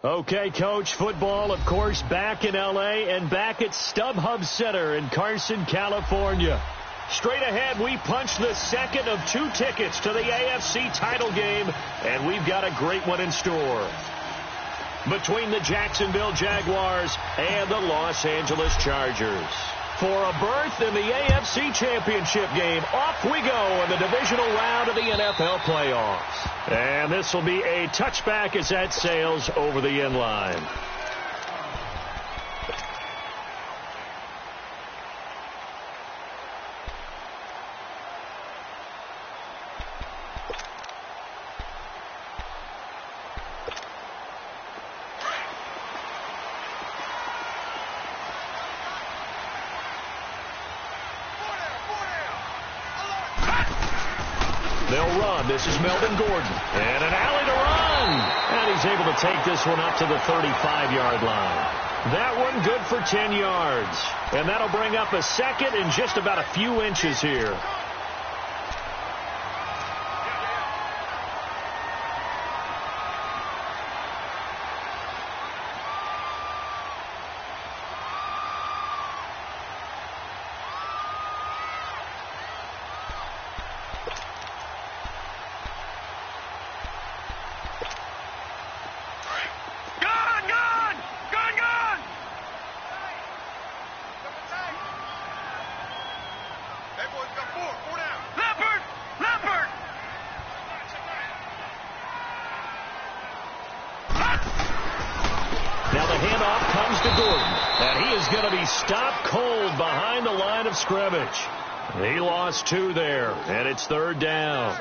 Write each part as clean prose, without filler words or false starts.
Okay, Coach, football, of course, back in L.A. and back at StubHub Center in Carson, California. Straight ahead, we punch the second of 2 tickets to the AFC title game, and we've got a great one in store. Between the Jacksonville Jaguars and the Los Angeles Chargers. For a berth in the AFC Championship game, off we go in the divisional round of the NFL playoffs. And this will be a touchback as that sails over the end line. They'll run. This is Melvin Gordon. And an alley to run. And he's able to take this one up to the 35-yard line. That one good for 10 yards. And that'll bring up a second in just about a few inches here. Stopped cold behind the line of scrimmage. He lost 2 there, and it's 3rd down.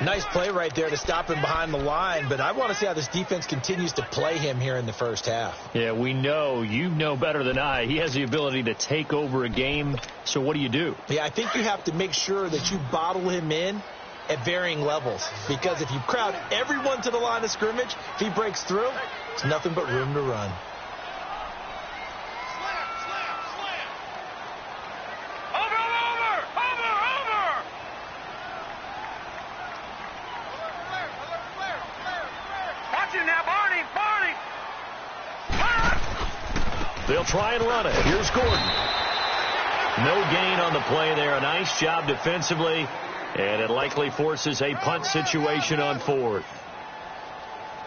Nice play right there to stop him behind the line, but I want to see how this defense continues to play him here in the first half. Yeah, we know. You know better than I. He has the ability to take over a game, so what do? Yeah, I think you have to make sure that you bottle him in at varying levels, because if you crowd everyone to the line of scrimmage, if he breaks through, it's nothing but room to run. They'll try and run it. Here's Gordon. No gain on the play there. A nice job defensively, and it likely forces a punt situation on 4th.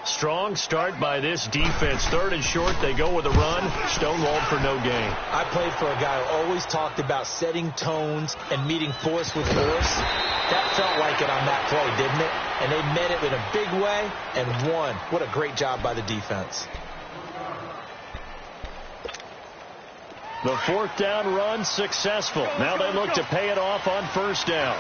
Strong start by this defense. 3rd and short, they go with a run. Stonewalled for no gain. I played for a guy who always talked about setting tones and meeting force with force. That felt like it on that play, didn't it? And they met it in a big way and won. What a great job by the defense. The 4th down run successful. Now they look to pay it off on 1st down.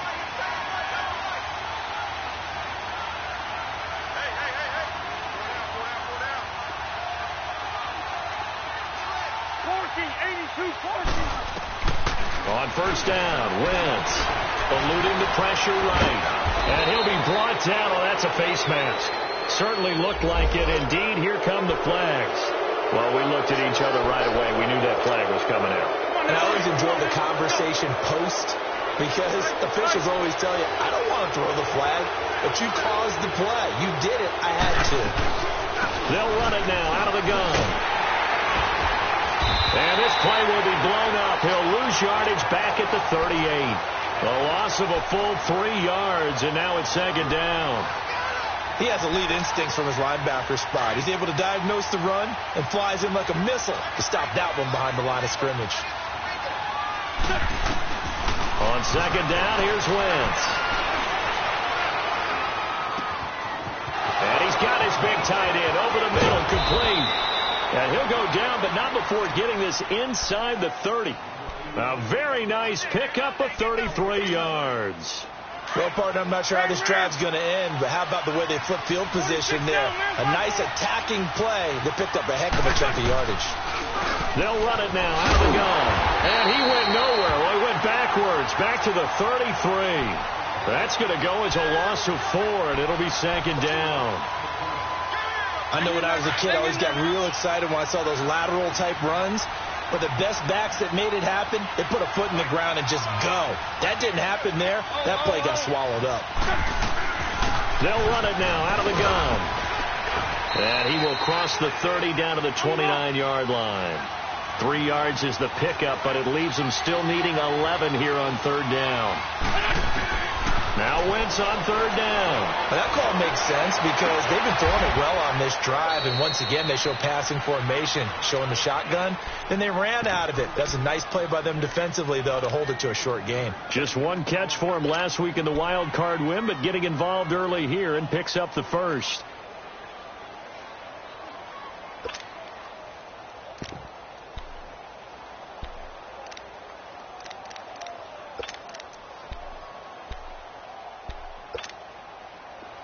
On 1st down, Wentz eluding the pressure right. And he'll be brought down. Oh, that's a face mask. Certainly looked like it. Indeed, here come the flags. Well, we looked at each other right away. We knew that flag was coming out. And I always enjoy the conversation post, because officials always tell you, I don't want to throw the flag, but you caused the play. You did it. I had to. They'll run it now out of the gun. And this play will be blown up. He'll lose yardage back at the 38. A loss of a full 3 yards, and now it's 2nd down. He has elite instincts from his linebacker spot. He's able to diagnose the run and flies in like a missile to stop that one behind the line of scrimmage. On 2nd down, here's Wentz. And he's got his big tight end over the middle, complete. And he'll go down, but not before getting this inside the 30. A very nice pickup of 33 yards. Well, partner, I'm not sure how this drive's going to end, but how about the way they flip field position there? A nice attacking play that picked up a heck of a chunk of yardage. They'll run it now out of the gun. And he went nowhere. Well, he went backwards, back to the 33. That's going to go as a loss of 4, and it'll be 2nd down. I know when I was a kid, I always got real excited when I saw those lateral-type runs. But the best backs that made it happen, they put a foot in the ground and just go. That didn't happen there. That play got swallowed up. They'll run it now out of the gun. And he will cross the 30 down to the 29-yard line. 3 yards is the pickup, but it leaves him still needing 11 here on third down. Now Wentz on third down. Well, that call makes sense because they've been throwing it well on this drive, and once again they show passing formation, showing the shotgun. Then they ran out of it. That's a nice play by them defensively, though, to hold it to a short gain. Just one catch for him last week in the wild card win, but getting involved early here and picks up the first.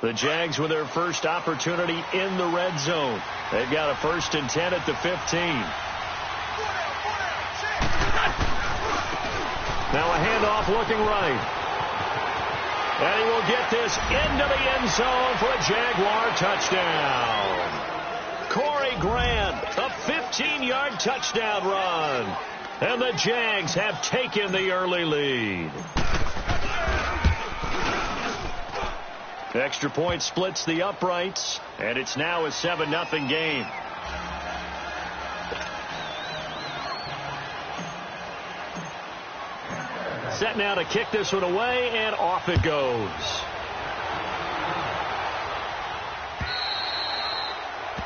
The Jags with their first opportunity in the red zone. They've got a 1st and 10 at the 15. Now a handoff looking right. And he will get this into the end zone for a Jaguar touchdown. Corey Grant, a 15-yard touchdown run. And the Jags have taken the early lead. Extra point splits the uprights, and it's now a 7-0 game. Set now to kick this one away, and off it goes.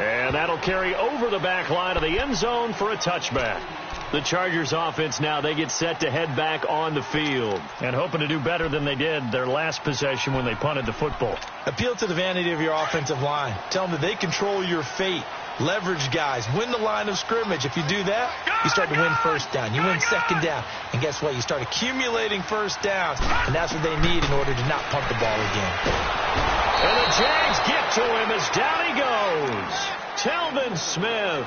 And that'll carry over the back line of the end zone for a touchback. The Chargers offense now, they get set to head back on the field and hoping to do better than they did their last possession when they punted the football. Appeal to the vanity of your offensive line. Tell them that they control your fate. Leverage guys. Win the line of scrimmage. If you do that, you start to win first down. You win second down. And guess what? You start accumulating first downs. And that's what they need in order to not punt the ball again. And the Jags get to him as down he goes. Telvin Smith.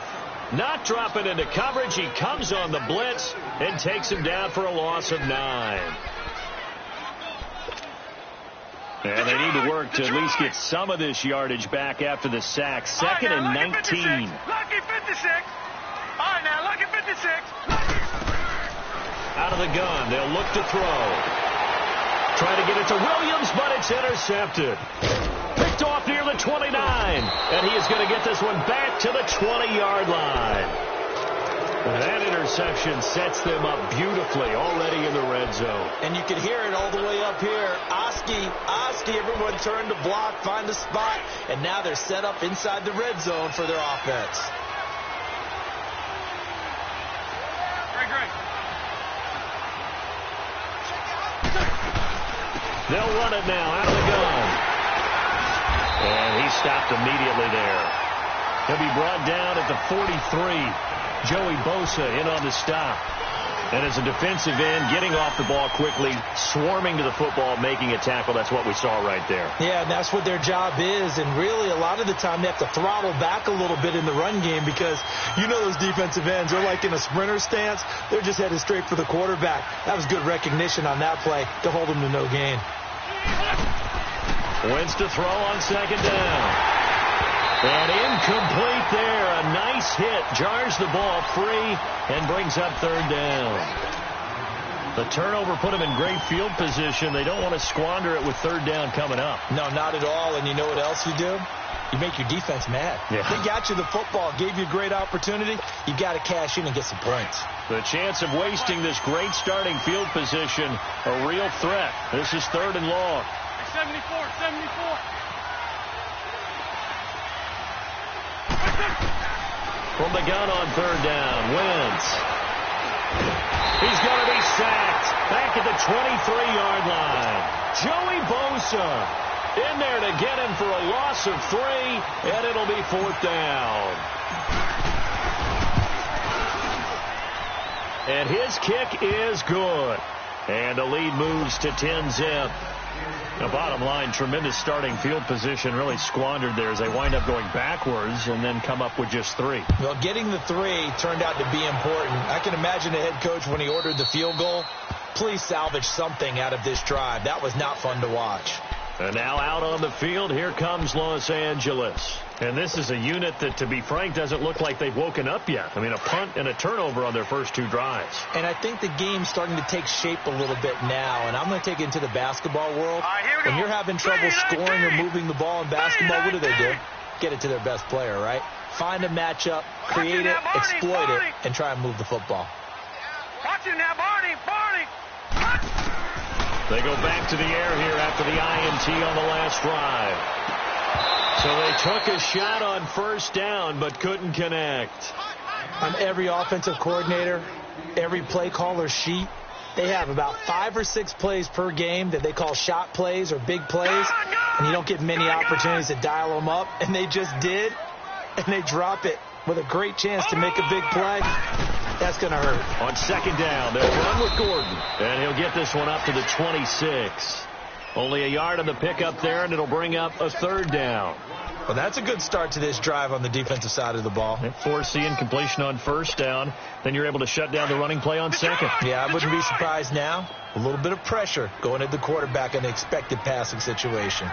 Not dropping into coverage. He comes on the blitz and takes him down for a loss of 9. And they need to work to at least get some of this yardage back after the sack. 2nd and 19. Lucky 56. All right, now, lucky 56. Out of the gun. They'll look to throw. Try to get it to Williams, but it's intercepted. Picked off near the 29. And he is going to get this one back to the 20-yard line. That interception sets them up beautifully already in the red zone. And you can hear it all the way up here. Oski, everyone turned to block, find a spot, and now they're set up inside the red zone for their offense. Great. They'll run it now out of the gun. And he stopped immediately there. He'll be brought down at the 43. Joey Bosa in on the stop. And as a defensive end, getting off the ball quickly, swarming to the football, making a tackle. That's what we saw right there. Yeah, and that's what their job is. And really, a lot of the time, they have to throttle back a little bit in the run game because you know those defensive ends, they're like in a sprinter stance. They're just headed straight for the quarterback. That was good recognition on that play to hold them to no gain. Wentz to throw on second down. And incomplete there. A nice hit. Jars the ball free and brings up third down. The turnover put him in great field position. They don't want to squander it with third down coming up. No, not at all. And you know what else you do? You make your defense mad. Yeah. They got you the football, gave you a great opportunity. You got to cash in and get some points. The chance of wasting this great starting field position, a real threat. This is 3rd and long. 74. From the gun on third down, Wentz. He's going to be sacked back at the 23-yard line. Joey Bosa in there to get him for a loss of 3, and it'll be 4th down. And his kick is good. And the lead moves to 10-zip. The bottom line, tremendous starting field position, really squandered there as they wind up going backwards and then come up with just 3. Well, getting the 3 turned out to be important. I can imagine the head coach when he ordered the field goal. Please salvage something out of this drive. That was not fun to watch. And now out on the field, here comes Los Angeles. And this is a unit that, to be frank, doesn't look like they've woken up yet. I mean, a punt and a turnover on their first 2 drives. And I think the game's starting to take shape a little bit now. And I'm going to take it into the basketball world. When you're having trouble scoring or moving the ball in basketball, what do? get it to their best player, right? Find a matchup, create it, exploit it, and try and move the football. Watch it now, Barney. They go back to the air here after the INT on the last drive. So they took a shot on first down but couldn't connect. On every offensive coordinator, every play caller sheet, they have about 5 or 6 plays per game that they call shot plays or big plays, and you don't get many opportunities to dial them up, and they just did, and they drop it with a great chance to make a big play. That's going to hurt. On second down, they'll run with Gordon, and he'll get this one up to the 26. Only a yard on the pickup there, and it'll bring up a third down. Well, that's a good start to this drive on the defensive side of the ball. Force the incompletion on first down. Then you're able to shut down the running play on second. Yeah, I wouldn't be surprised now. A little bit of pressure going at the quarterback in the expected passing situation.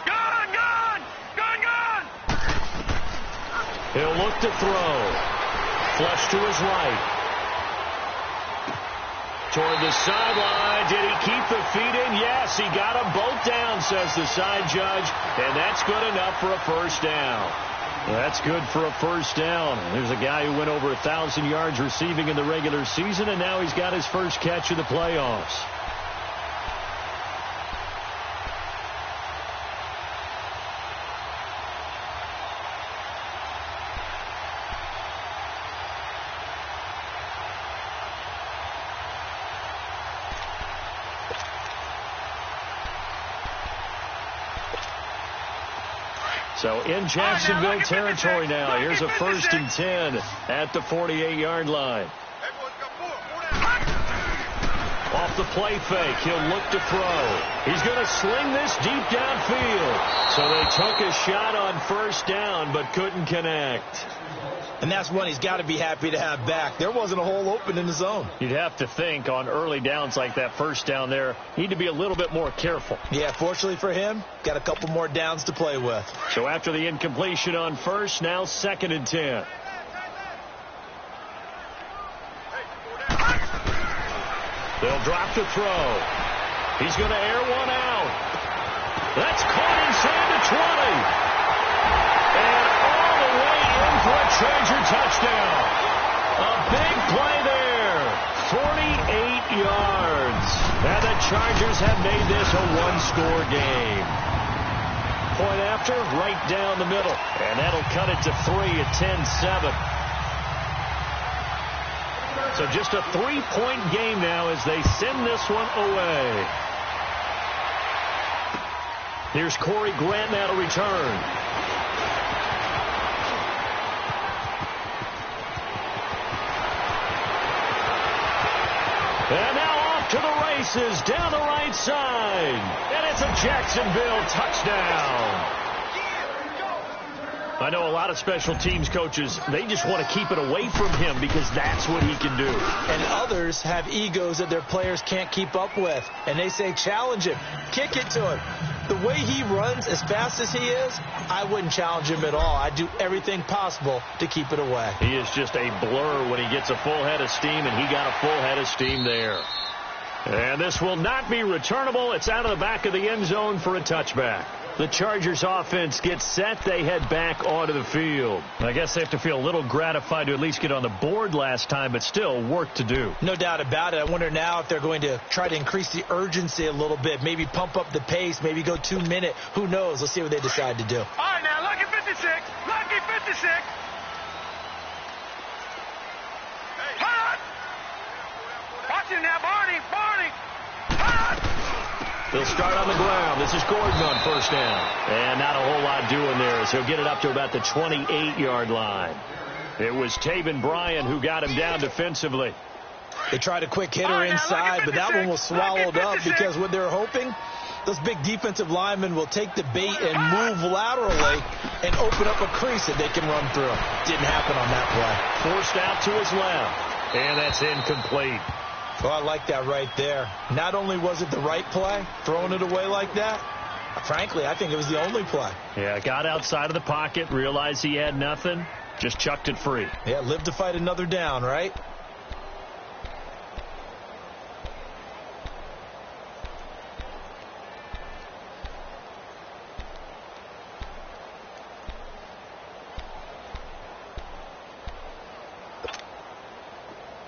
Gun! He'll look to throw. Flush to his right. Toward the sideline. Did he keep the feet in? Yes, he got them both down, says the side judge. And that's good enough for a first down. That's good for a first down. There's a guy who went over 1,000 yards receiving in the regular season, and now he's got his first catch of the playoffs. So in Jacksonville territory now. Here's a 1st and 10 at the 48-yard line. Off the play fake, he'll look to throw. He's going to sling this deep downfield. So they took a shot on first down but couldn't connect. And that's one he's got to be happy to have back. There wasn't a hole open in the zone. You'd have to think on early downs like that first down there, need to be a little bit more careful. Yeah, fortunately for him, got a couple more downs to play with. So after the incompletion on first, now 2nd and 10. They'll drop the throw. He's going to air one out. That's caught inside the 20. And all the way in for a Charger touchdown. A big play there. 48 yards. And the Chargers have made this a one-score game. Point after, right down the middle. And that'll cut it to 3 at 10-7. So just a 3-point game now as they send this one away. Here's Corey Grant now to return. And now off to the races down the right side. And it's a Jacksonville touchdown. I know a lot of special teams coaches, they just want to keep it away from him because that's what he can do. And others have egos that their players can't keep up with. And they say, challenge him. Kick it to him. The way he runs as fast as he is, I wouldn't challenge him at all. I'd do everything possible to keep it away. He is just a blur when he gets a full head of steam, and he got a full head of steam there. And this will not be returnable. It's out of the back of the end zone for a touchback. The Chargers offense gets set. They head back onto the field. I guess they have to feel a little gratified to at least get on the board last time, but still work to do. No doubt about it. I wonder now if they're going to try to increase the urgency a little bit, maybe pump up the pace, maybe go 2-minute. Who knows? Let's see what they decide to do. All right, now, lucky 56. Lucky 56. Hot! Watch it now, Barney. Hot! They'll start on the ground. This is Gordon on first down. And not a whole lot doing there as he'll get it up to about the 28-yard line. It was Taven Bryan who got him down defensively. They tried a quick hitter inside, but that one was swallowed up because what they're hoping, those big defensive linemen will take the bait and move laterally and open up a crease that they can run through. Didn't happen on that play. Forced out to his left. And that's incomplete. Well, I like that right there. Not only was it the right play, throwing it away like that, frankly, I think it was the only play. Yeah, got outside of the pocket, realized he had nothing, just chucked it free. Yeah, live to fight another down, right?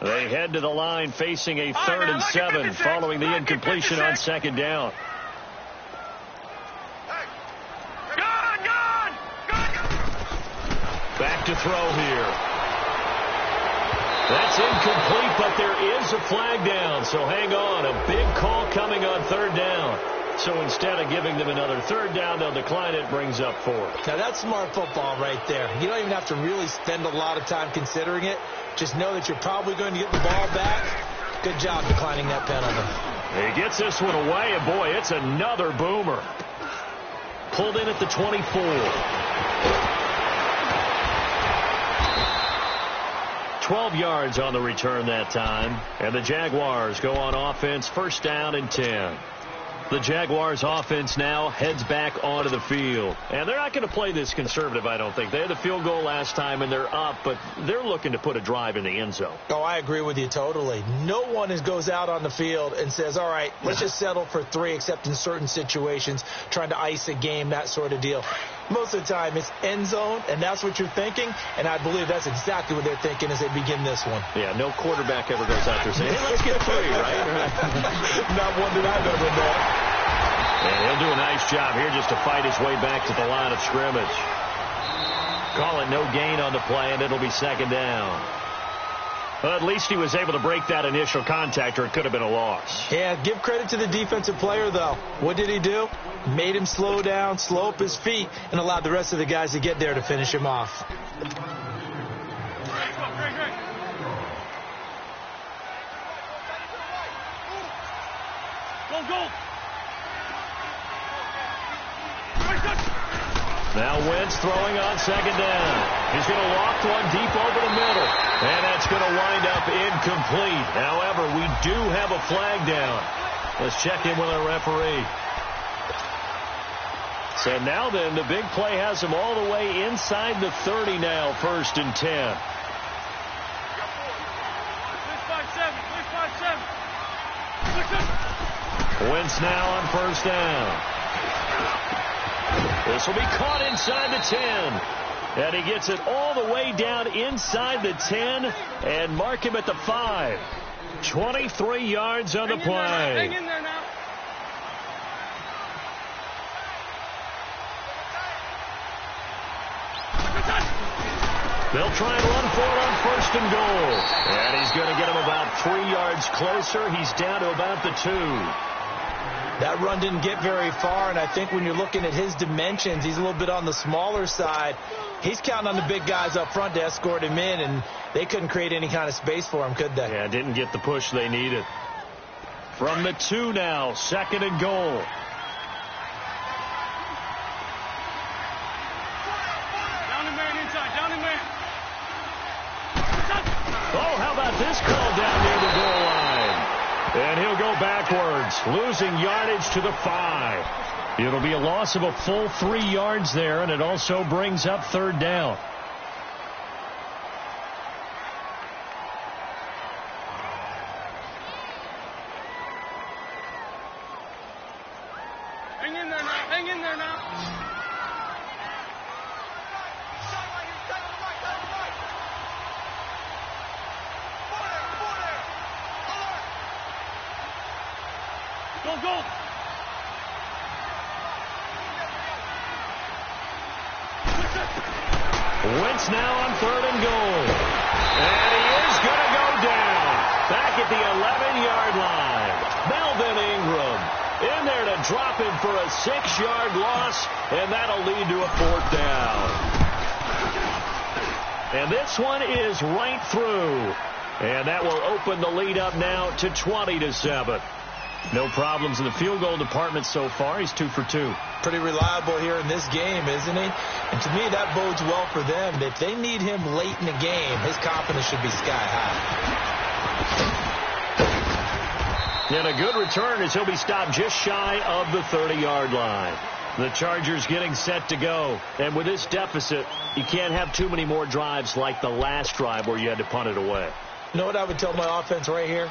They head to the line facing a 3rd and 7 following the incompletion on 2nd down. Back to throw here. That's incomplete, but there is a flag down, so hang on. A big call coming on 3rd down. So instead of giving them another 3rd down, they'll decline it, brings up 4th. Now, that's smart football right there. You don't even have to really spend a lot of time considering it. Just know that you're probably going to get the ball back. Good job declining that penalty. He gets this one away, and boy, it's another boomer. Pulled in at the 24. 12 yards on the return that time. And the Jaguars go on offense, 1st down and 10. The Jaguars offense now heads back onto the field. And they're not going to play this conservative, I don't think. They had the field goal last time, and they're up, but they're looking to put a drive in the end zone. Oh, I agree with you totally. No one goes out on the field and says, all right, let's just settle for 3, except in certain situations, trying to ice a game, that sort of deal. Most of the time, it's end zone, and that's what you're thinking, and I believe that's exactly what they're thinking as they begin this one. Yeah, no quarterback ever goes out there saying, hey, let's get 3, right? Not one that I've ever met. And he'll do a nice job here just to fight his way back to the line of scrimmage. Call it no gain on the play, and it'll be 2nd down. Well, at least he was able to break that initial contact, or it could have been a loss. Yeah, give credit to the defensive player, though. What did he do? Made him slow down, slow up his feet, and allowed the rest of the guys to get there to finish him off. Go. Now Wentz throwing on 2nd down. He's going to loft one deep over the middle. And that's going to wind up incomplete. However, we do have a flag down. Let's check in with our referee. So now then, the big play has him all the way inside the 30 now, 1st and 10. 3-5-7. Wentz now on 1st down. This will be caught inside the 10. And he gets it all the way down inside the 10 and mark him at the 5. 23 yards on the play. Hang in there now. They'll try and run for it on 1st and goal. And he's going to get him about 3 yards closer. He's down to about the 2. That run didn't get very far, and I think when you're looking at his dimensions, he's a little bit on the smaller side. He's counting on the big guys up front to escort him in, and they couldn't create any kind of space for him, could they? Yeah, didn't get the push they needed. From the 2 now, 2nd and goal. Down the man inside, down the man. Oh, how about this call down near the goal line? And he'll go backwards, losing yardage to the 5. It'll be a loss of a full 3 yards there, and it also brings up 3rd down. Hang in there now, hang in there now. Go. Wentz now on 3rd and goal. And he is going to go down. Back at the 11-yard line. Melvin Ingram in there to drop him for a 6-yard loss. And that'll lead to a 4th down. And this one is right through. And that will open the lead up now to 20-7. No problems in the field goal department so far. He's 2 for 2. Pretty reliable here in this game, isn't he? And to me, that bodes well for them. If they need him late in the game, his confidence should be sky high. And a good return as he'll be stopped just shy of the 30-yard line. The Chargers getting set to go. And with this deficit, you can't have too many more drives like the last drive where you had to punt it away. You know what I would tell my offense right here?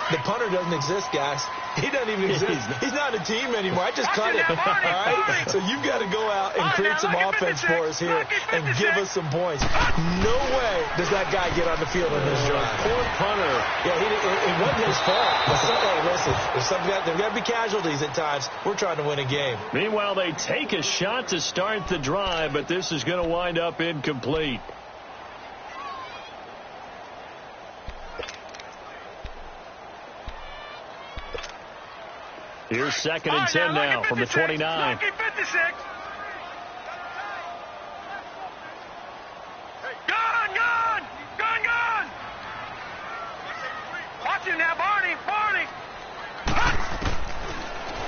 The punter doesn't exist, guys. He doesn't even exist. He's not a team anymore. I just cut it. All right? So you've got to go out and create some offense for us here and give us some points. No way does that guy get on the field in this drive. Poor punter. Yeah, it wasn't his fault. But listen, there's got to be casualties at times. We're trying to win a game. Meanwhile, they take a shot to start the drive, but this is going to wind up incomplete. Here's 2nd and 10 now from the 29. Lucky 56. Gun! Watch him now, Barney.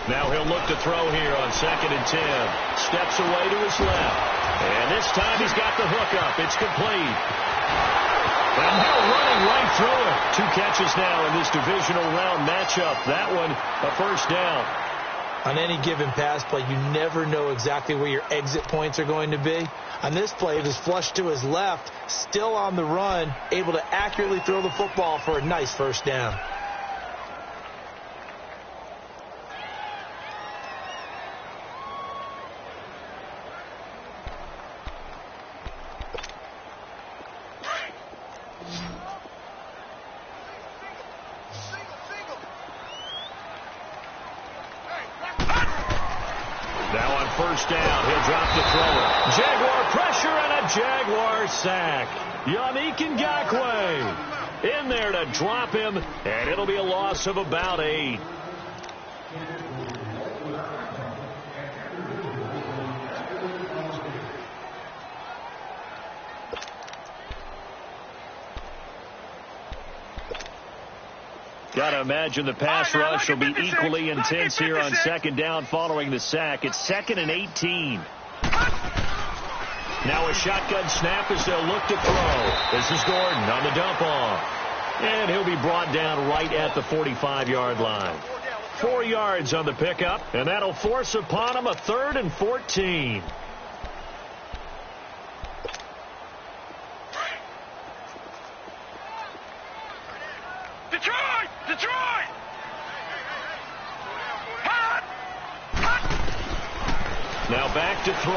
Now he'll look to throw here on 2nd and 10. Steps away to his left. And this time he's got the hook up. It's complete. And now running right through it. 2 catches now in this divisional round matchup. That one, a first down. On any given pass play, you never know exactly where your exit points are going to be. On this play, it was flushed to his left, still on the run, able to accurately throw the football for a nice first down. First down. He'll drop the throw. Jaguar pressure and a Jaguar sack. Yannick Ngakoue in there to drop him, and it'll be a loss of about 8. Got to imagine the pass rush will be equally intense here on 2nd down following the sack. It's 2nd and 18. Now a shotgun snap as they'll look to throw. This is Gordon on the dump off. And he'll be brought down right at the 45-yard line. 4 yards on the pickup, and that'll force upon him a 3rd and 14. Now back to throw.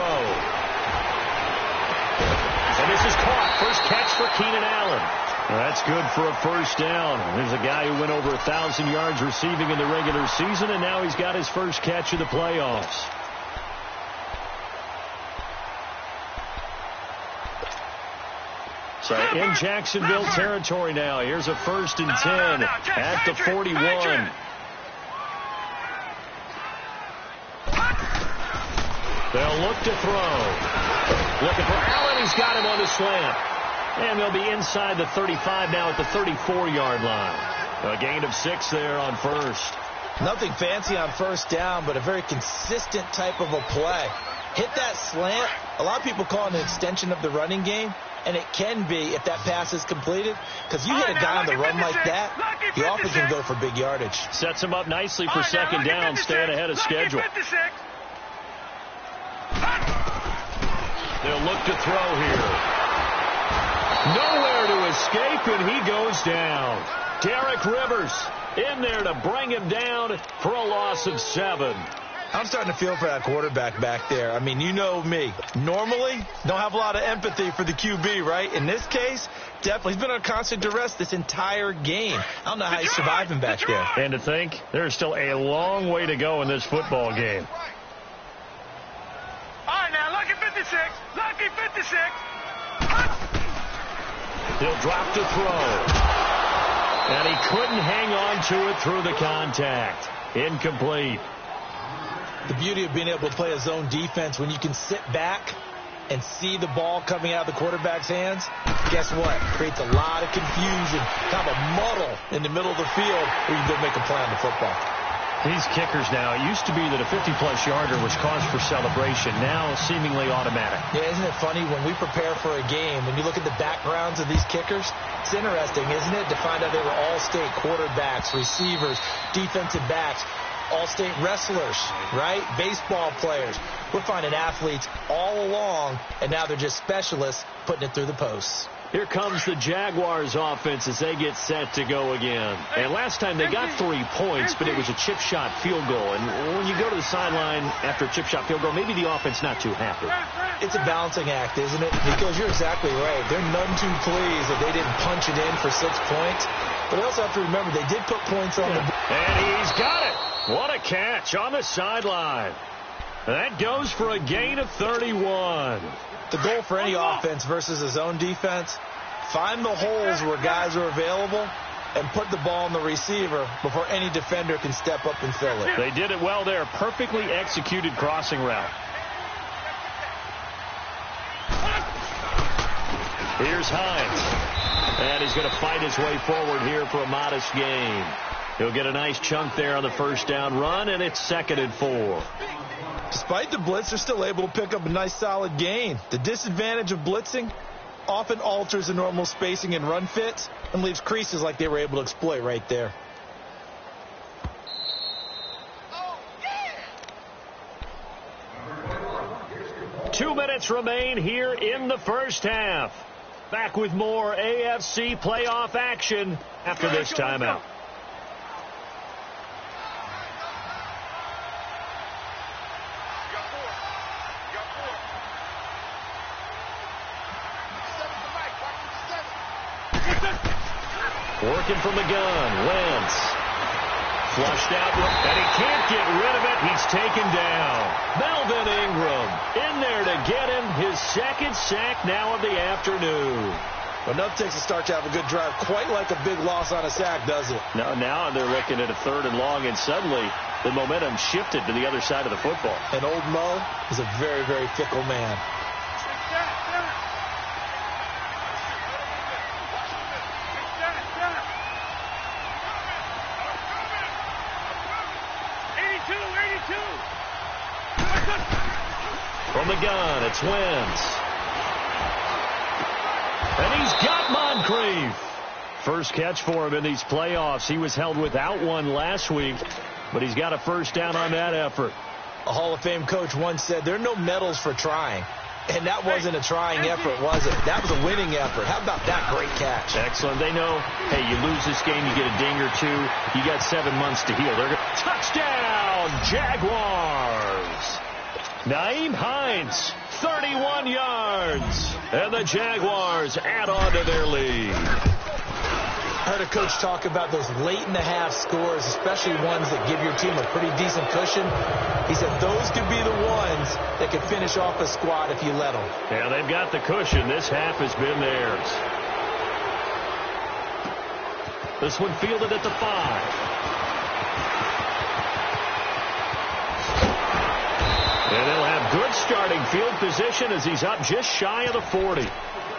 And this is caught. First catch for Keenan Allen. Well, that's good for a first down. There's a guy who went over 1,000 yards receiving in the regular season, and now he's got his first catch of the playoffs. So in Jacksonville territory now. Here's a 1st and 10 at the 41. They'll look to throw. Looking for Allen. He's got him on the slant. And they'll be inside the 35 now at the 34-yard line. A gain of 6 there on first. Nothing fancy on first down, but a very consistent type of a play. Hit that slant. A lot of people call it an extension of the running game, and it can be if that pass is completed, because you hit a guy on the run like that, he often can go for big yardage. Sets him up nicely for 2nd down, staying ahead of schedule. They'll look to throw here. Nowhere to escape, and he goes down. Derek Rivers in there to bring him down for a loss of 7. I'm starting to feel for that quarterback back there. I mean, you know me. Normally, don't have a lot of empathy for the QB, right? In this case, definitely. He's been on constant duress this entire game. I don't know how he's surviving back there. And to think, there's still a long way to go in this football game. All right, now, lucky 56. Lucky 56. He'll drop to throw. And he couldn't hang on to it through the contact. Incomplete. The beauty of being able to play a zone defense when you can sit back and see the ball coming out of the quarterback's hands, guess what? Creates a lot of confusion, kind of a muddle in the middle of the field where you can go make a play on the football. These kickers now, it used to be that a 50-plus yarder was cause for celebration. Now seemingly automatic. Yeah, isn't it funny when we prepare for a game, when you look at the backgrounds of these kickers, it's interesting, isn't it, to find out they were all-state quarterbacks, receivers, defensive backs, all-state wrestlers, right? Baseball players. We're finding athletes all along, and now they're just specialists putting it through the posts. Here comes the Jaguars offense as they get set to go again. And last time they got 3 points, but it was a chip shot field goal. And when you go to the sideline after a chip shot field goal, maybe the offense not too happy. It's a balancing act, isn't it? Because you're exactly right. They're none too pleased that they didn't punch it in for 6 points. But I also have to remember they did put points on the board. And he's got it. What a catch on the sideline. That goes for a gain of 31. The goal for any offense versus a zone defense, find the holes where guys are available and put the ball on the receiver before any defender can step up and fill it. They did it well there. Perfectly executed crossing route. Here's Hines. And he's going to fight his way forward here for a modest gain. He'll get a nice chunk there on the first down run, and it's 2nd and 4. Despite the blitz, they're still able to pick up a nice solid gain. The disadvantage of blitzing often alters the normal spacing and run fits and leaves creases like they were able to exploit right there. Two minutes remain here in the first half. Back with more AFC playoff action after this timeout. Working from the gun, Wentz. Flushed out, and he can't get rid of it. He's taken down. Melvin Ingram in there to get him his 2nd sack now of the afternoon. Enough takes a start to have a good drive. Quite like a big loss on a sack, does it? No, now they're looking at a 3rd and long, and suddenly the momentum shifted to the other side of the football. And old Mo is a very, very fickle man. From the gun, it's Wentz. And he's got Moncrief. First catch for him in these playoffs. He was held without one last week, but he's got a first down on that effort. A Hall of Fame coach once said there are no medals for trying. And that wasn't a trying effort, was it? That was a winning effort. How about that great catch? Excellent. They know, hey, you lose this game, you get a ding or two. You got 7 months to heal. They're going touchdown, Jaguars. Naeem Hines, 31 yards. And the Jaguars add on to their lead. I heard a coach talk about those late-in-the-half scores, especially ones that give your team a pretty decent cushion. He said those could be the ones that could finish off a squad if you let them. Yeah, they've got the cushion. This half has been theirs. This one fielded at the 5. And they'll have good starting field position as he's up just shy of the 40.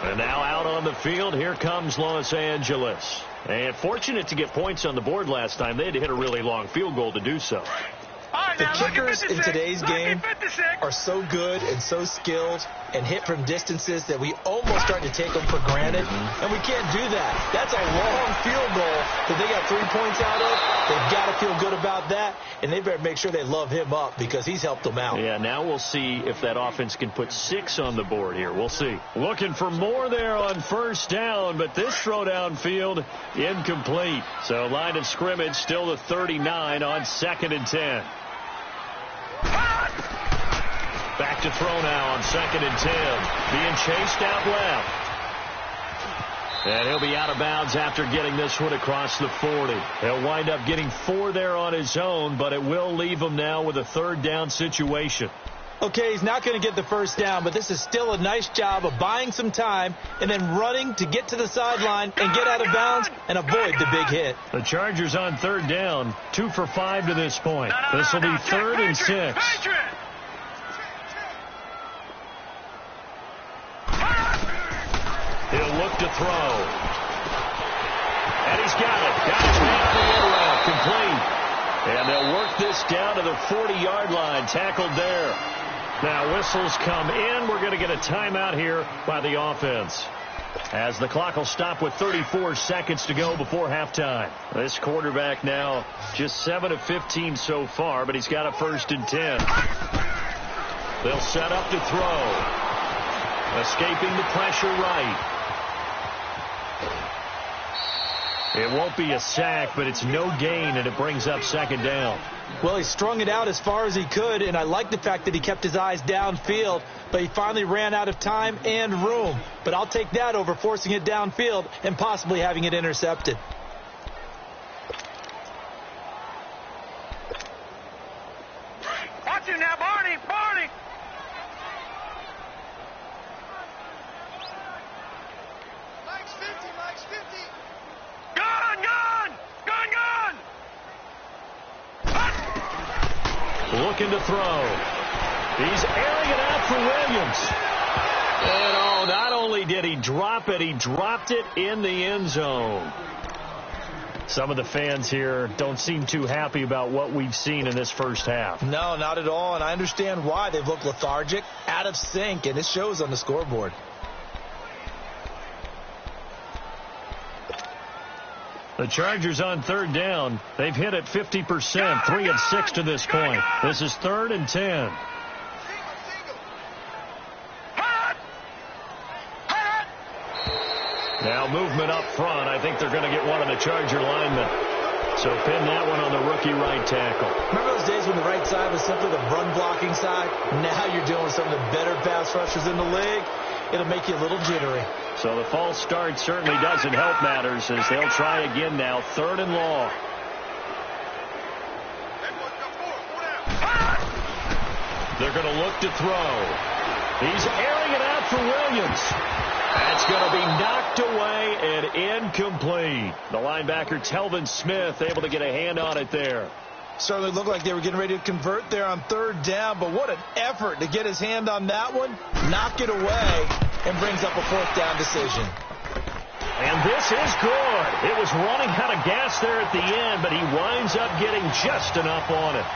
And now out on the field, here comes Los Angeles. And fortunate to get points on the board last time. They had to hit a really long field goal to do so. The kickers in today's game are so good and so skilled and hit from distances that we almost start to take them for granted. And we can't do that. That's a long field goal that they got 3 points out of. They've got to feel good about that. And they better make sure they love him up because he's helped them out. Yeah, now we'll see if that offense can put 6 on the board here. We'll see. Looking for more there on first down, but this throw downfield incomplete. So line of scrimmage still the 39 on 2nd and 10. Back to throw now on 2nd and 10. Being chased out left. And he'll be out of bounds after getting this one across the 40. He'll wind up getting 4 there on his own, but it will leave him now with a 3rd down situation. Okay, he's not going to get the first down, but this is still a nice job of buying some time and then running to get to the sideline and get out of bounds and avoid the big hit. The Chargers on 3rd down, 2 for 5 to this point. This will be 3rd and 6. He'll look to throw. And he's got it. Got his man on the end route. Complete. And they'll work this down to the 40-yard line. Tackled there. Now whistles come in. We're going to get a timeout here by the offense, as the clock will stop with 34 seconds to go before halftime. This quarterback now just 7 of 15 so far, but he's got a 1st and 10. They'll set up to throw. Escaping the pressure right. It won't be a sack, but it's no gain, and it brings up second down. Well, he strung it out as far as he could, and I like the fact that he kept his eyes downfield, but he finally ran out of time and room. But I'll take that over forcing it downfield and possibly having it intercepted. Watch him now, Barney! Barney! Mike's 50, Mike's 50! Gone, gone! Gone, gone! Looking to throw. He's airing it out for Williams. And oh, not only did he drop it, he dropped it in the end zone. Some of the fans here don't seem too happy about what we've seen in this first half. No, not at all, and I understand why. They've looked lethargic, out of sync, and it shows on the scoreboard. The Chargers on third down. They've hit it 50%, 3 of 6 to this point. This is 3rd and 10. Now movement up front. I think they're going to get one of the Charger linemen. So pin that one on the rookie right tackle. Remember those days when the right side was simply the run-blocking side? Now you're dealing with some of the better pass rushers in the league. It'll make you a little jittery. So the false start certainly doesn't help matters as they'll try again now. 3rd and long. They're going to look to throw. He's airing it out for Williams. That's going to be knocked away and incomplete. The linebacker, Telvin Smith, able to get a hand on it there. Certainly looked like they were getting ready to convert there on 3rd down, but what an effort to get his hand on that one, knock it away, and brings up a 4th down decision. And this is good. It was running out of gas there at the end, but he winds up getting just enough on it.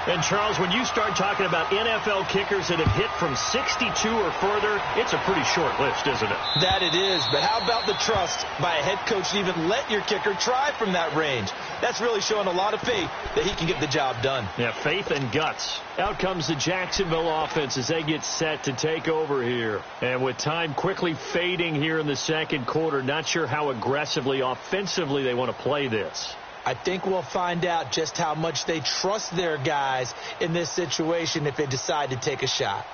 And, Charles, when you start talking about NFL kickers that have hit from 62 or further, it's a pretty short list, isn't it? That it is, but how about the trust by a head coach to even let your kicker try from that range? That's really showing a lot of faith that he can get the job done. Yeah, faith and guts. Out comes the Jacksonville offense as they get set to take over here. And with time quickly fading here in the second quarter, not sure how aggressively, offensively they want to play this. I think we'll find out just how much they trust their guys in this situation if they decide to take a shot.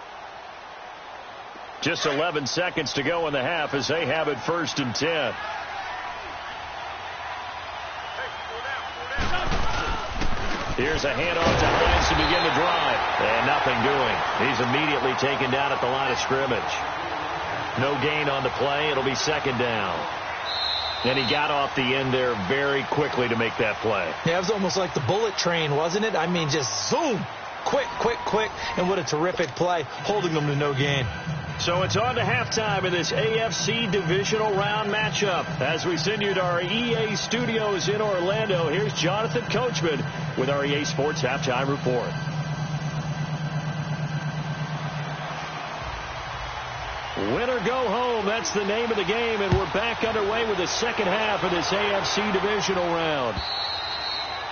Just 11 seconds to go in the half as they have it 1st and 10. Here's a handoff to Hines to begin the drive. And nothing doing. He's immediately taken down at the line of scrimmage. No gain on the play. It'll be 2nd down. And he got off the end there very quickly to make that play. Yeah, it was almost like the bullet train, wasn't it? I mean, just zoom. Quick, quick, quick. And what a terrific play, holding them to no gain. So it's on to halftime in this AFC divisional round matchup. As we send you to our EA studios in Orlando, here's Jonathan Coachman with our EA Sports Halftime Report. Win or go home, that's the name of the game, and we're back underway with the second half of this AFC divisional round.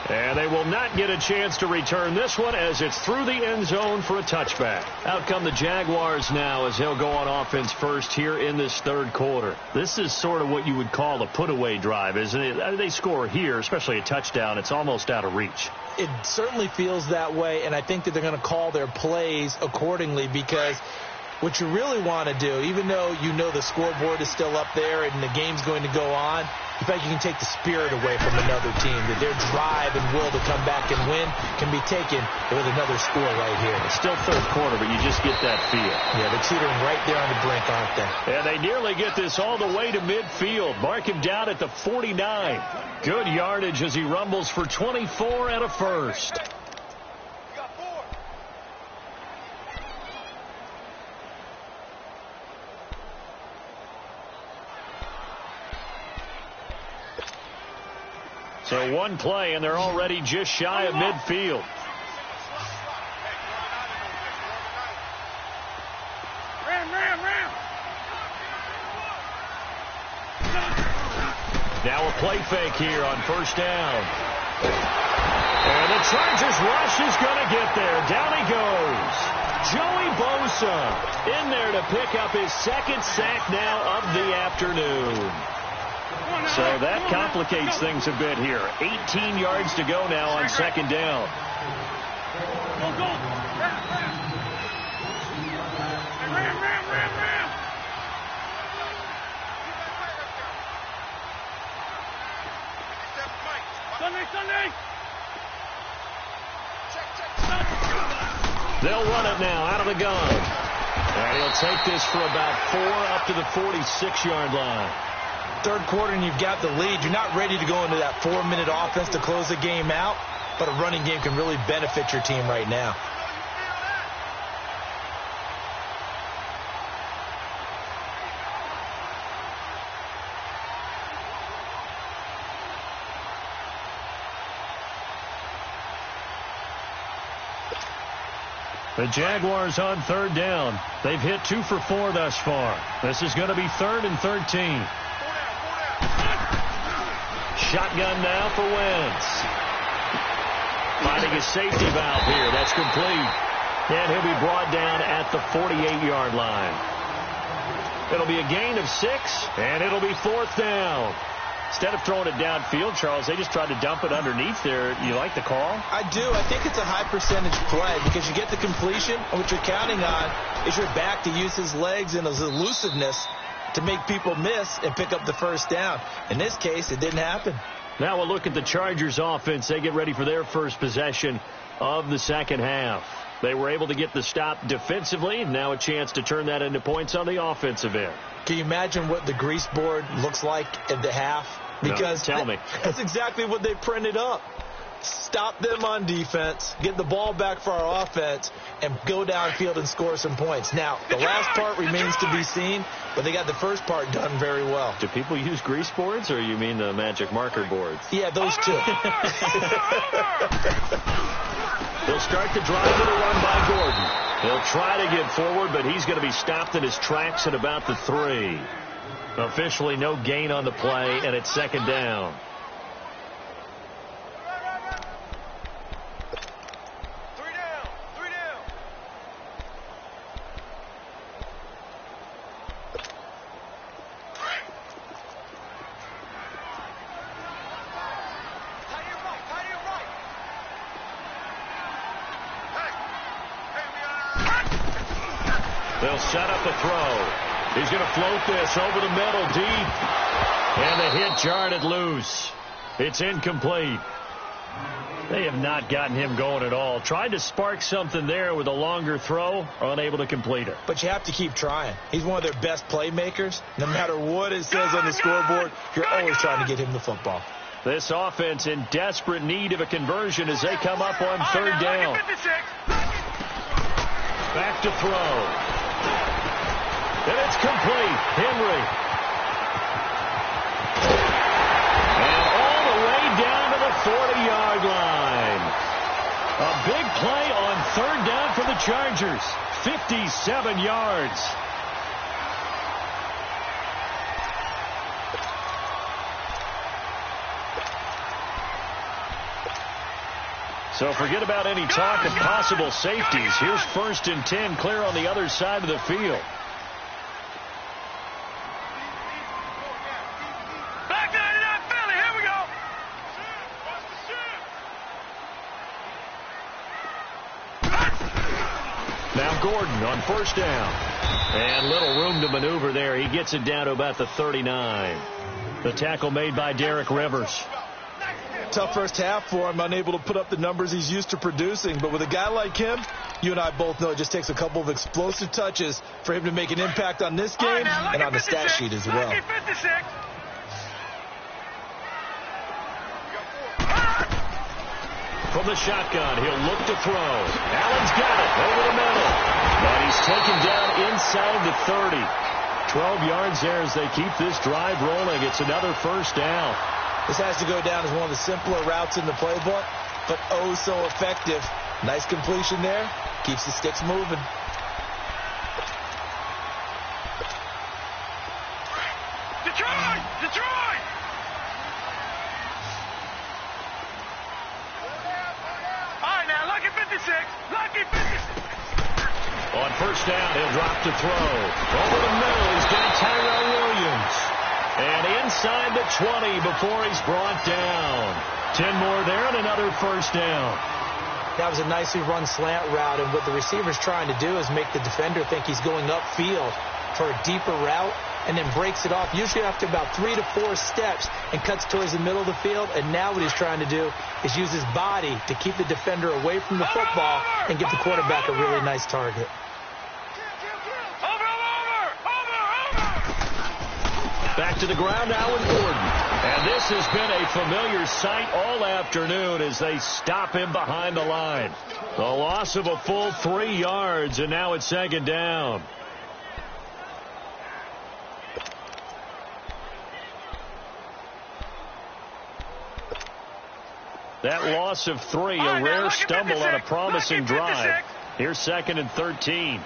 And they will not get a chance to return this one as it's through the end zone for a touchback. Out come the Jaguars now as they'll go on offense first here in this 3rd quarter. This is sort of what you would call a put-away drive, isn't it? They score here, especially a touchdown. It's almost out of reach. It certainly feels that way, and I think that they're going to call their plays accordingly because what you really want to do, even though you know the scoreboard is still up there and the game's going to go on, in fact, you can take the spirit away from another team, that their drive and will to come back and win can be taken with another score right here. It's still 3rd quarter, but you just get that feel. Yeah, they're teetering right there on the brink, aren't they? And they nearly get this all the way to midfield. Mark him down at the 49. Good yardage as he rumbles for 24 and a first. So one play, and they're already just shy of midfield. Ram. Now a play fake here on 1st down. And the Chargers rush is going to get there. Down he goes. Joey Bosa in there to pick up his 2nd sack now of the afternoon. So that complicates things a bit here. 18 yards to go now on second down. Sunday. They'll run it now out of the gun. And he'll take this for about 4 up to the 46-yard line. Third quarter and you've got the lead. You're not ready to go into that 4-minute offense to close the game out, but a running game can really benefit your team right now. The Jaguars on third down. They've hit 2 for 4 thus far. This is going to be 3rd and 13. Shotgun now for Wentz. Finding a safety valve here. That's complete. And he'll be brought down at the 48-yard line. It'll be a gain of 6, and it'll be 4th down. Instead of throwing it downfield, Charles, they just tried to dump it underneath there. You like the call? I do. I think it's a high percentage play because you get the completion, and what you're counting on is your back to use his legs and his elusiveness to make people miss and pick up the first down. In this case, it didn't happen. Now we'll look at the Chargers offense. They get ready for their first possession of the second half. They were able to get the stop defensively. Now a chance to turn that into points on the offensive end. Can you imagine what the grease board looks like at the half? Because no, tell me. That's exactly what they printed up. Stop them on defense, get the ball back for our offense, and go downfield and score some points. Now, the last part remains to be seen, but they got the first part done very well. Do people use grease boards, or you mean the magic marker boards? Yeah, those two. They'll start the drive with a run by Gordon. He'll try to get forward, but he's going to be stopped in his tracks at about the 3. Officially no gain on the play, and it's second down. They'll set up a throw. He's going to float this over the middle deep. And the hit jarred it loose. It's incomplete. They have not gotten him going at all. Tried to spark something there with a longer throw, unable to complete it. But you have to keep trying. He's one of their best playmakers. No matter what it says on the scoreboard, you're always trying to get him the football. This offense in desperate need of a conversion as they come up on third down. Back to throw. And it's complete. Henry. And all the way down to the 40-yard line. A big play on third down for the Chargers. 57 yards. So forget about any talk of possible safeties. Here's 1st and 10 clear on the other side of the field. Now Gordon on first down. And little room to maneuver there. He gets it down to about the 39. The tackle made by Derek Rivers. Tough first half for him, unable to put up the numbers he's used to producing. But with a guy like him, you and I both know it just takes a couple of explosive touches for him to make an impact on this game and on the stat sheet as well. From the shotgun, he'll look to throw. Allen's got it over the middle. And he's taken down inside the 30. 12 yards there as they keep this drive rolling. It's another first down. This has to go down as one of the simpler routes in the playbook, but oh so effective. Nice completion there. Keeps the sticks moving. Detroit! Detroit! All right, now, lucky 56. Lucky 56. On first down, he'll drop to throw. Over the middle, he's got Tyrell Williams. And inside the 20 before he's brought down. 10 more there and another first down. That was a nicely run slant route, and what the receiver's trying to do is make the defender think he's going upfield for a deeper route, and then breaks it off, usually after about 3 to 4 steps, and cuts towards the middle of the field. And now what he's trying to do is use his body to keep the defender away from the football and give the quarterback a really nice target. Back to the ground now with Gordon. And this has been a familiar sight all afternoon as they stop him behind the line. The loss of a full 3 yards, and now it's second down. That loss of 3, a rare stumble on a promising drive. Here's 2nd and 13.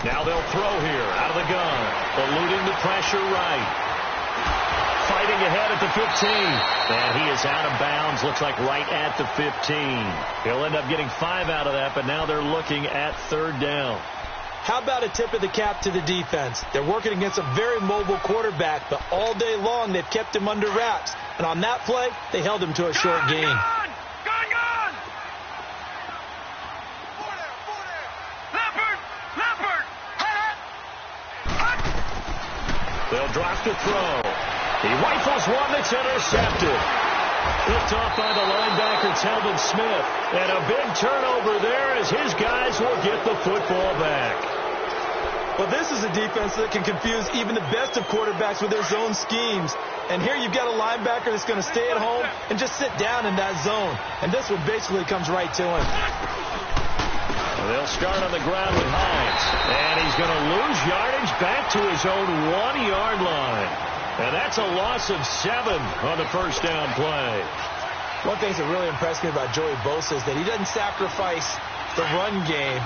Now they'll throw here out of the gun. Eluding the pressure right. Fighting ahead at the 15. And he is out of bounds. Looks like right at the 15. He'll end up getting 5 out of that, but now they're looking at 3rd down. How about a tip of the cap to the defense? They're working against a very mobile quarterback, but all day long they've kept him under wraps. And on that play, they held him to a short gain. They'll drop to throw. He rifles one that's intercepted. Picked off by the linebacker, Telvin Smith. And a big turnover there as his guys will get the football back. Well, this is a defense that can confuse even the best of quarterbacks with their zone schemes. And here you've got a linebacker that's going to stay at home and just sit down in that zone. And this one basically comes right to him. They'll start on the ground with Hines. And he's going to lose yardage back to his own 1-yard line. And that's a loss of 7 on the first down play. One thing that really impressed me about Joey Bosa is that he doesn't sacrifice the run game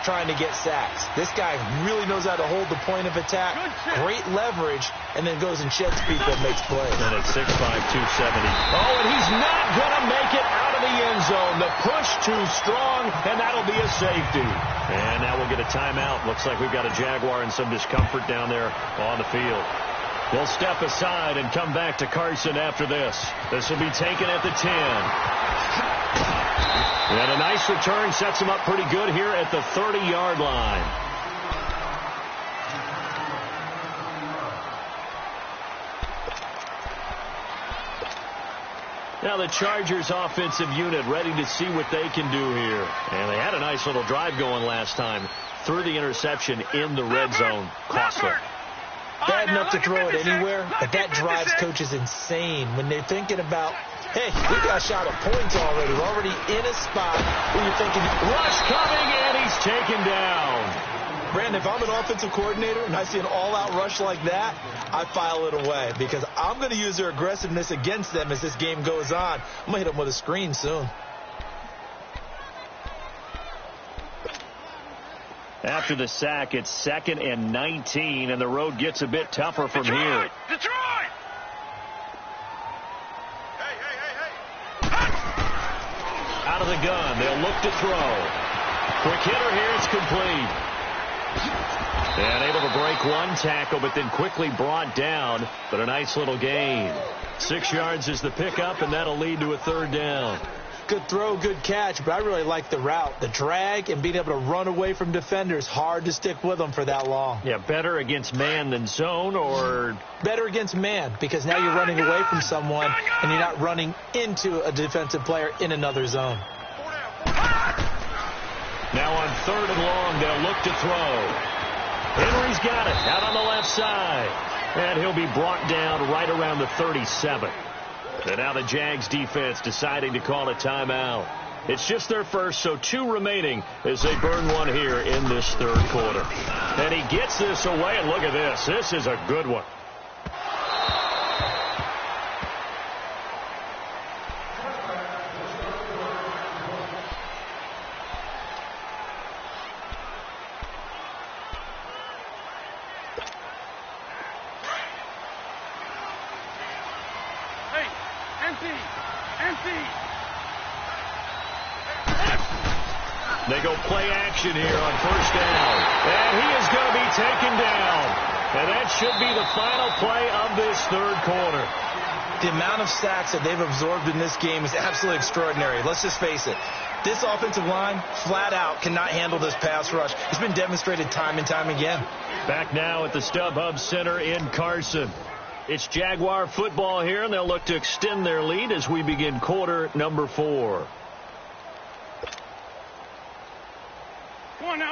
trying to get sacks. This guy really knows how to hold the point of attack, great leverage, and then goes and sheds people and makes plays. And at 6'5", 270. Oh, and he's not going to make it out of the end zone. The push too strong, and that'll be a safety. And now we'll get a timeout. Looks like we've got a Jaguar in some discomfort down there on the field. We'll step aside and come back to Carson after this. This will be taken at the 10. And a nice return sets him up pretty good here at the 30-yard line. Now the Chargers offensive unit ready to see what they can do here. And they had a nice little drive going last time. Threw the interception in the red zone. Costly. Bad enough to throw it anywhere, but that drives coaches insane when they're thinking about, hey, we got a shot at points already. We're already in a spot where you're thinking, rush coming, and he's taken down. Brandon, if I'm an offensive coordinator and I see an all-out rush like that, I file it away because I'm going to use their aggressiveness against them as this game goes on. I'm going to hit them with a screen soon. After the sack, it's 2nd and 19, and the road gets a bit tougher from here. Detroit! Hey! Out of the gun, they'll look to throw. Quick hitter here, it's complete. And able to break one tackle, but then quickly brought down, but a nice little gain. 6 yards is the pickup, and that'll lead to a 3rd down. Good throw, good catch, but I really like the route. The drag and being able to run away from defenders. Hard to stick with them for that long. Yeah, better against man than zone, or? Better against man, because now you're running away from someone and you're not running into a defensive player in another zone. Now on 3rd and long, they'll look to throw. Henry's got it out on the left side. And he'll be brought down right around the 37. And now the Jags defense deciding to call a timeout. It's just their first, so 2 remaining as they burn one here in this 3rd quarter. And he gets this away, and look at this. This is a good one. They go play action here on first down. And he is going to be taken down. And that should be the final play of this third quarter. The amount of sacks that they've absorbed in this game is absolutely extraordinary. Let's just face it. This offensive line, flat out, cannot handle this pass rush. It's been demonstrated time and time again. Back now at the StubHub Center in Carson. It's Jaguar football here, and they'll look to extend their lead as we begin quarter number 4.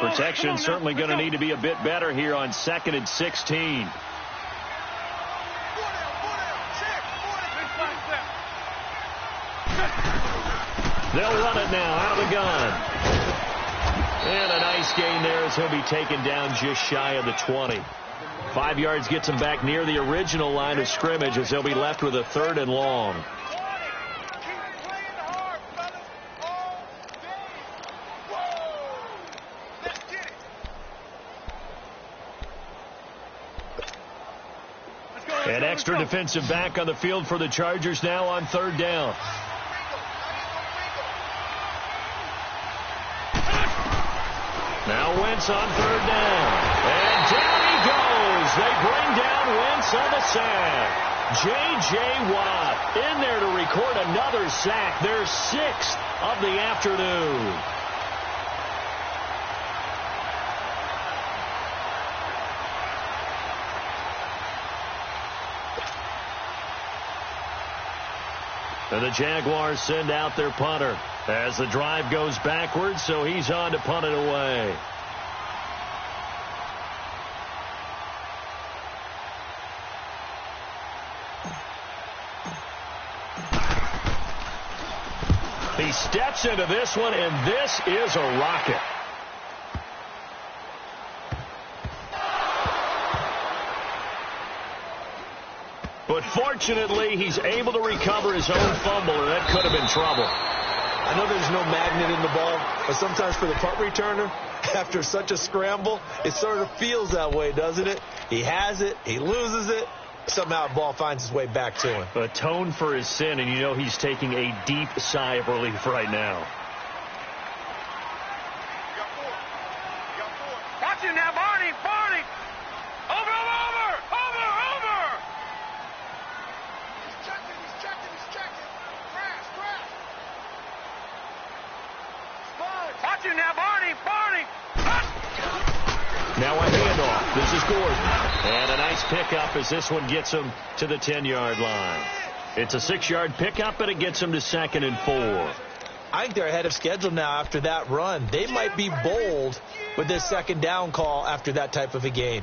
Protection certainly going to need to be a bit better here on 2nd and 16. They'll run it now out of the gun. And a nice gain there as he'll be taken down just shy of the 20. 5 yards gets him back near the original line of scrimmage as they'll be left with a 3rd and long. An extra defensive back on the field for the Chargers now on 3rd down. Now Wentz on 3rd down. And down he goes. They bring down Wentz on the sack. J.J. Watt in there to record another sack. Their 6th of the afternoon. And the Jaguars send out their punter as the drive goes backwards, so he's on to punt it away. He steps into this one, and this is a rocket. But fortunately, he's able to recover his own fumble, and that could have been trouble. I know there's no magnet in the ball, but sometimes for the punt returner, after such a scramble, it sort of feels that way, doesn't it? He has it, he loses it, somehow the ball finds its way back to him. Atone for his sin, and you know he's taking a deep sigh of relief right now. Watch him now, Barney! Barney! Over! He's checking. Grass. Watch him now, Barney! Now a handoff. This is Gordon. And a nice pickup as this one gets him to the 10-yard line. It's a 6-yard pickup, and it gets him to 2nd and 4. I think they're ahead of schedule now after that run. They might be bold with this 2nd down call after that type of a game.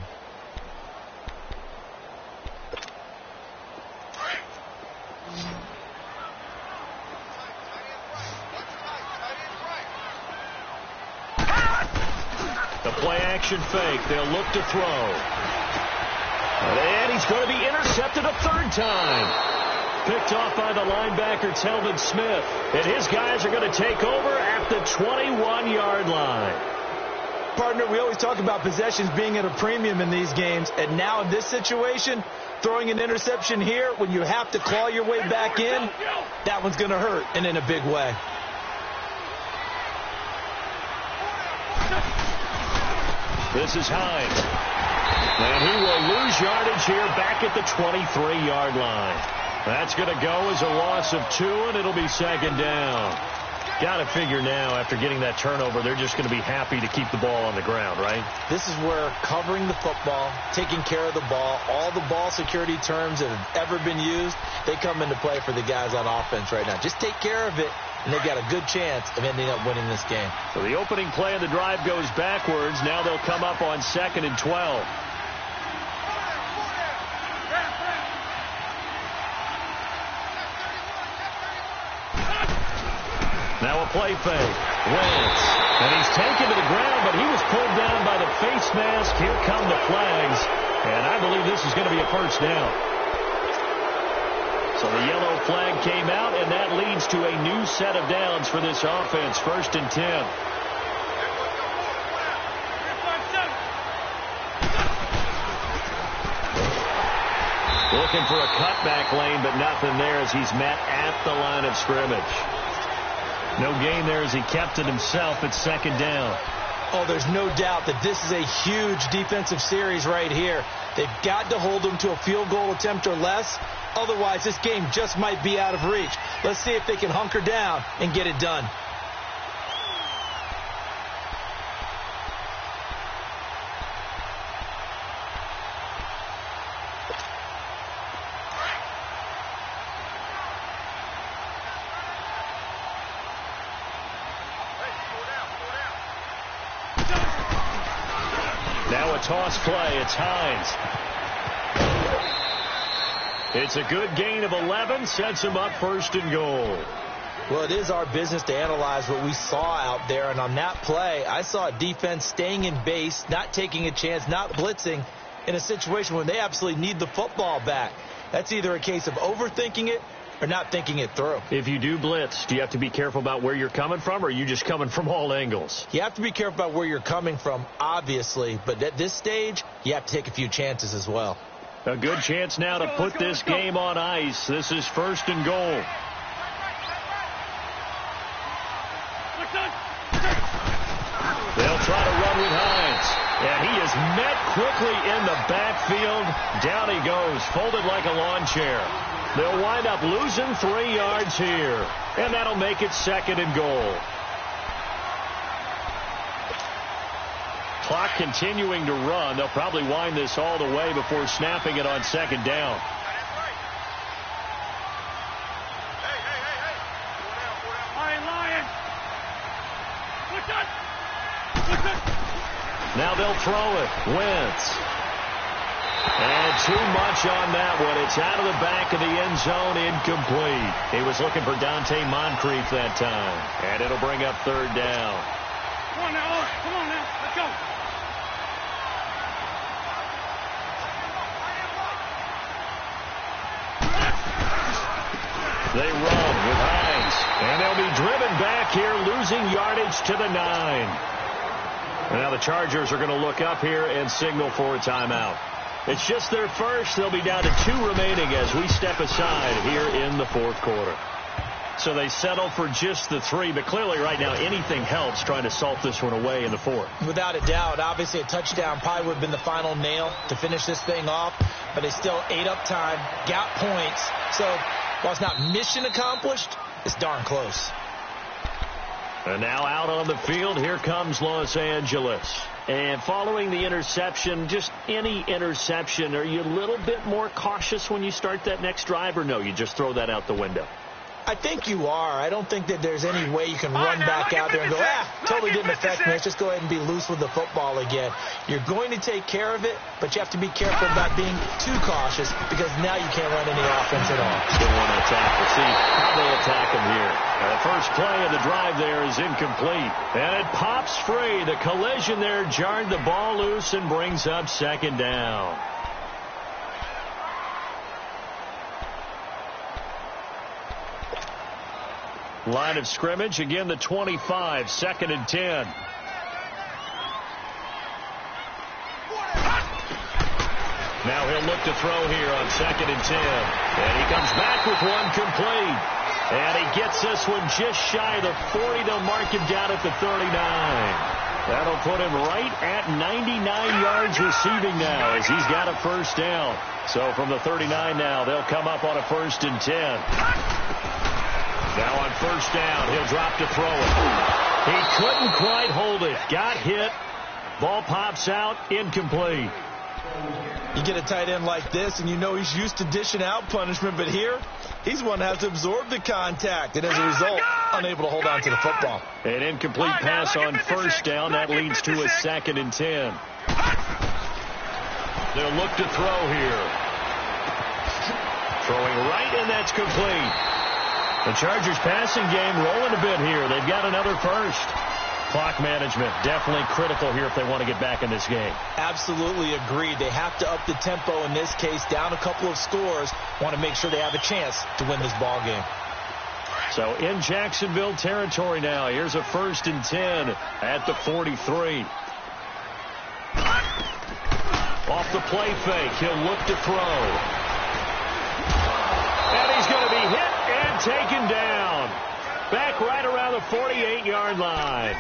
The play-action fake. They'll look to throw. And he's going to be intercepted a 3rd time. Picked off by the linebacker, Telvin Smith. And his guys are going to take over at the 21-yard line. Partner, we always talk about possessions being at a premium in these games. And now in this situation, throwing an interception here when you have to claw your way back in, that one's going to hurt, and in a big way. This is Hines. And he will lose yardage here back at the 23-yard line. That's going to go as a loss of 2, and it'll be 2nd down. Got to figure now, after getting that turnover, they're just going to be happy to keep the ball on the ground, right? This is where covering the football, taking care of the ball, all the ball security terms that have ever been used, they come into play for the guys on offense right now. Just take care of it, and they've got a good chance of ending up winning this game. So the opening play of the drive goes backwards. Now they'll come up on 2nd and 12. Now a play fake. Wentz. And he's taken to the ground, but he was pulled down by the face mask. Here come the flags. And I believe this is going to be a 1st down. So the yellow flag came out, and that leads to a new set of downs for this offense. 1st and 10. Looking for a cutback lane, but nothing there as he's met at the line of scrimmage. No gain there as he kept it himself at second down. Oh, there's no doubt that this is a huge defensive series right here. They've got to hold them to a field goal attempt or less. Otherwise, this game just might be out of reach. Let's see if they can hunker down and get it done. Now a toss play. It's Hines. It's a good gain of 11. Sets him up first and goal. Well, it is our business to analyze what we saw out there. And on that play, I saw a defense staying in base, not taking a chance, not blitzing in a situation when they absolutely need the football back. That's either a case of overthinking it or not thinking it through. If you do blitz, do you have to be careful about where you're coming from, or are you just coming from all angles? You have to be careful about where you're coming from, obviously, but at this stage, you have to take a few chances as well. A good chance now to put this game on ice. This is first and goal. They'll try to run with Hines. And he is met quickly in the backfield. Down he goes, folded like a lawn chair. They'll wind up losing 3 yards here. And that'll make it second and goal. Clock continuing to run. They'll probably wind this all the way before snapping it on second down. Now they'll throw it. Wentz. And too much on that one. It's out of the back of the end zone, incomplete. He was looking for Dante Moncrief that time. And it'll bring up third down. Come on now, come on now, let's go. They run with Hines. And they'll be driven back here, losing yardage to the 9. Now the Chargers are going to look up here and signal for a timeout. It's just their first. They'll be down to 2 remaining as we step aside here in the fourth quarter. So they settle for just the 3, but clearly right now anything helps trying to salt this one away in the fourth. Without a doubt, obviously a touchdown probably would have been the final nail to finish this thing off, but they still ate up time, got points. So while it's not mission accomplished, it's darn close. And now out on the field, here comes Los Angeles. And following the interception, just any interception, are you a little bit more cautious when you start that next drive, or no, you just throw that out the window? I think you are. I don't think that there's any way you can run back out there and go, totally didn't affect me. Let's just go ahead and be loose with the football again. You're going to take care of it, but you have to be careful about being too cautious because now you can't run any offense at all. Still want to attack. We'll see how they attack him here. The first play of the drive there is incomplete. And it pops free. The collision there jarred the ball loose and brings up second down. Line of scrimmage, again the 25, second and 10. Now he'll look to throw here on second and 10. And he comes back with one complete. And he gets this one just shy of the 40. They'll mark him down at the 39. That'll put him right at 99 yards receiving now as he's got a first down. So from the 39 now, they'll come up on a first and 10. Now on first down, he'll drop to throw it. He couldn't quite hold it. Got hit. Ball pops out. Incomplete. You get a tight end like this, and you know he's used to dishing out punishment, but here, he's one that has to absorb the contact, and as a result, unable to hold on to the football. An incomplete pass on first down. That leads to a second and 10. They'll look to throw here. Throwing right, and that's complete. The Chargers passing game rolling a bit here. They've got another first. Clock management definitely critical here if they want to get back in this game. Absolutely agreed. They have to up the tempo in this case, down a couple of scores. Want to make sure they have a chance to win this ball game. So in Jacksonville territory now. Here's a first and 10 at the 43. Off the play fake. He'll look to throw. And he's going to be hit and taken down. back right around the 48-yard line.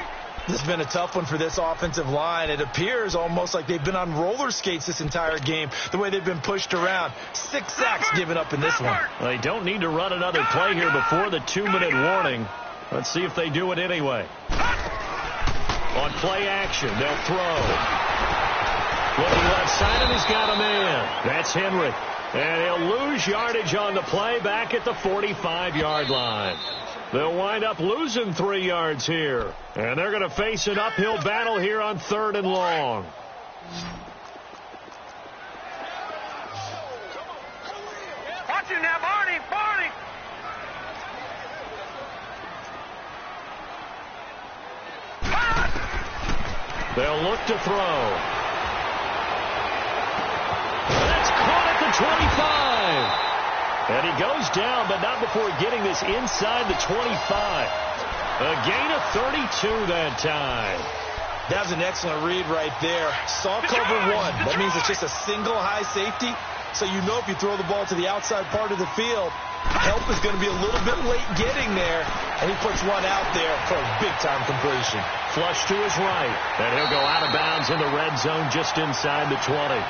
This has been a tough one for this offensive line. It appears almost like they've been on roller skates this entire game, the way they've been pushed around. 6 sacks given up in this one. They don't need to run another play here before the 2-minute warning. Let's see if they do it anyway. On play action, they'll throw. Looking left side, and he's got a man. That's Henry. And he'll lose yardage on the play back at the 45-yard line. They'll wind up losing 3 yards here. And they're going to face an uphill battle here on 3rd and long. Watch him now, Barney. Barney. They'll look to throw. That's caught at the 25. And he goes down, but not before getting this inside the 25. A gain of 32 that time. That was an excellent read right there. Saw cover 1. That means it's just a single high safety. So you know if you throw the ball to the outside part of the field, help is going to be a little bit late getting there. And he puts one out there for a big-time completion. Flush to his right. And he'll go out of bounds in the red zone just inside the 20.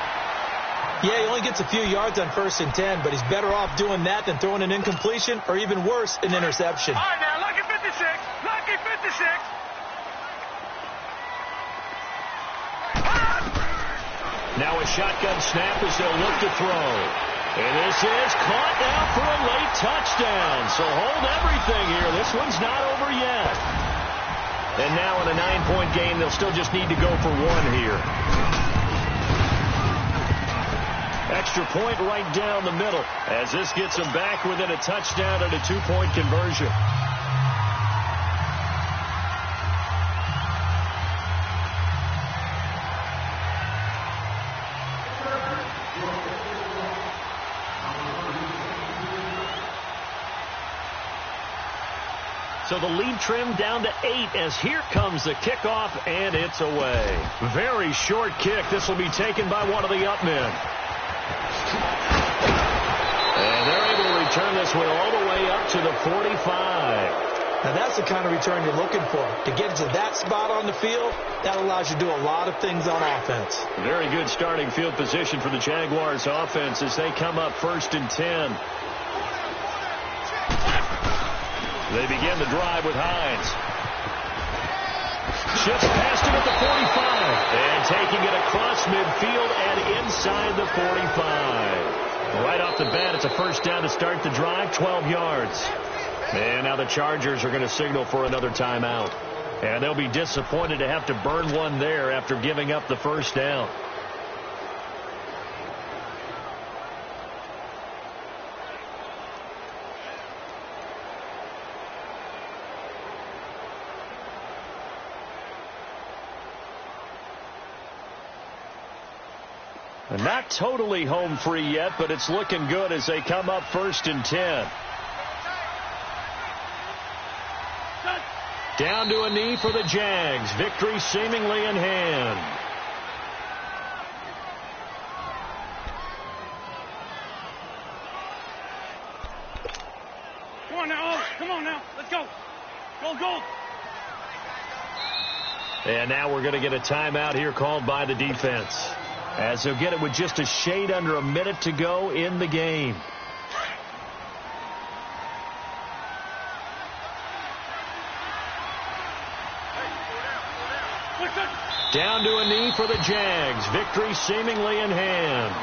Yeah, he only gets a few yards on 1st and 10, but he's better off doing that than throwing an incompletion or even worse, an interception. All right, now, lucky 56. Lucky 56. Now a shotgun snap as they'll look to throw. And this is caught now for a late touchdown. So hold everything here. This one's not over yet. And now in a 9-point game, they'll still just need to go for 1 here. Extra point right down the middle as this gets them back within a touchdown and a 2-point conversion. So the lead trimmed down to 8 as here comes the kickoff, and it's away. Very short kick. This will be taken by one of the up men. And they're able to return this one all the way up to the 45. Now that's the kind of return you're looking for. To get to that spot on the field, that allows you to do a lot of things on offense. Very good starting field position for the Jaguars offense as they come up 1st and 10. They begin the drive with Hines. Shifts past him at the 45. And taking it across midfield and inside the 45. Right off the bat, it's a first down to start the drive, 12 yards. And now the Chargers are going to signal for another timeout. And they'll be disappointed to have to burn one there after giving up the first down. Not totally home free yet, but it's looking good as they come up 1st and 10. Down to a knee for the Jags. Victory seemingly in hand. Come on now. Come on now. Let's go. Go. And now we're going to get a timeout here called by the defense, as they'll get it with just a shade under a minute to go in the game. Down to a knee for the Jags. Victory seemingly in hand.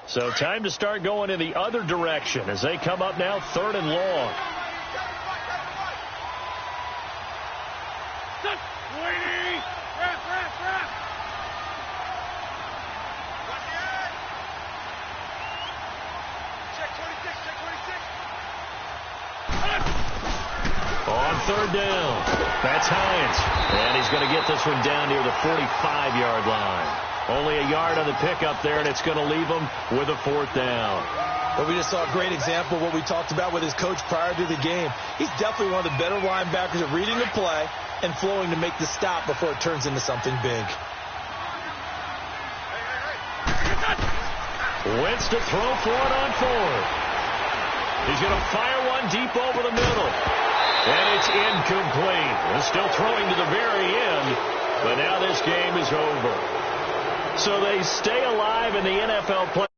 So time to start going in the other direction as they come up now 3rd and long. On 3rd down, that's Hines. And he's going to get this one down near the 45-yard line. Only a yard on the pickup there, and it's going to leave them with a 4th down. But we just saw a great example of what we talked about with his coach prior to the game. He's definitely one of the better linebackers at reading the play and flowing to make the stop before it turns into something big. Wentz to throw for it on 4th. He's going to fire one deep over the middle. And it's incomplete. He's still throwing to the very end, but now this game is over. So they stay alive in the NFL play.